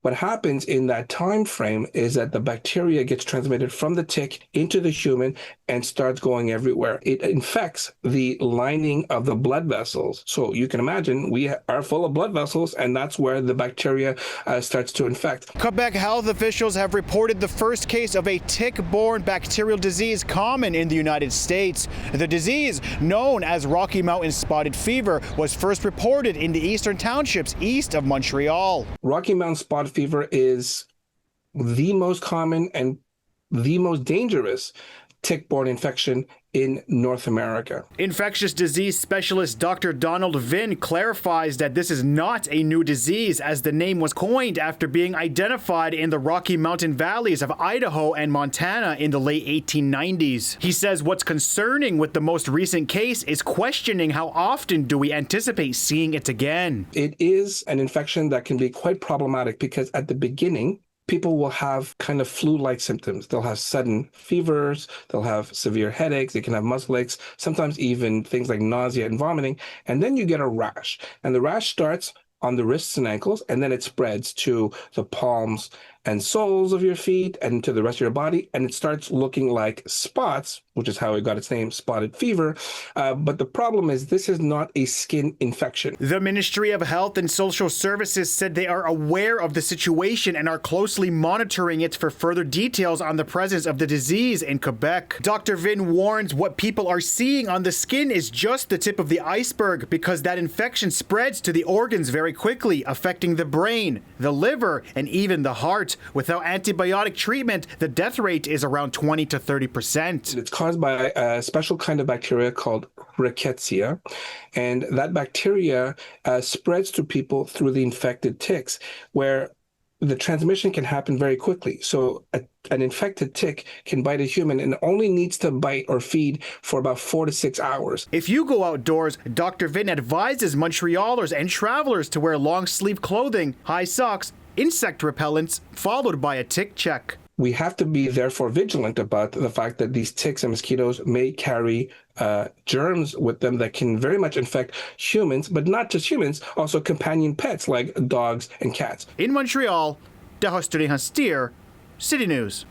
What happens in that time frame is that the bacteria gets transmitted from the tick into the human and starts going everywhere. It infects the lining of the blood vessels. So you can imagine we are full of blood vessels, and that's where the bacteria starts to infect. Quebec health officials have reported the first case of a tick-borne bacterial disease common in the United States. The disease, known as Rocky Mountain spotted fever, was first reported in the Eastern Townships east of Montreal. Rocky Mountain spotted fever is the most common and the most dangerous tick-borne infection in North America. Infectious disease specialist Dr. Donald Vinh clarifies that this is not a new disease, as the name was coined after being identified in the Rocky Mountain valleys of Idaho and Montana in the late 1890s. He says what's concerning with the most recent case is questioning how often do we anticipate seeing it again. It is an infection that can be quite problematic because at the beginning, people will have kind of flu-like symptoms. They'll have sudden fevers, they'll have severe headaches, they can have muscle aches, sometimes even things like nausea and vomiting. And then you get a rash. And the rash starts on the wrists and ankles, and then it spreads to the palms and soles of your feet and to the rest of your body. And it starts looking like spots, which is how it got its name, spotted fever. But the problem is this is not a skin infection. The Ministry of Health and Social Services said they are aware of the situation and are closely monitoring it for further details on the presence of the disease in Quebec. Dr. Vinh warns what people are seeing on the skin is just the tip of the iceberg, because that infection spreads to the organs very quickly, affecting the brain, the liver, and even the heart. Without antibiotic treatment, the death rate is around 20 to 30%. It's caused by a special kind of bacteria called rickettsia, and that bacteria spreads to people through the infected ticks, where the transmission can happen very quickly. So an infected tick can bite a human and only needs to bite or feed for about 4 to 6 hours. If you go outdoors, Dr. Vinh advises Montrealers and travelers to wear long-sleeve clothing, high socks, insect repellents, followed by a tick check. We have to be therefore vigilant about the fact that these ticks and mosquitoes may carry germs with them that can very much infect humans, but not just humans, also companion pets like dogs and cats. In Montreal, Tehosterihens Deer, City News.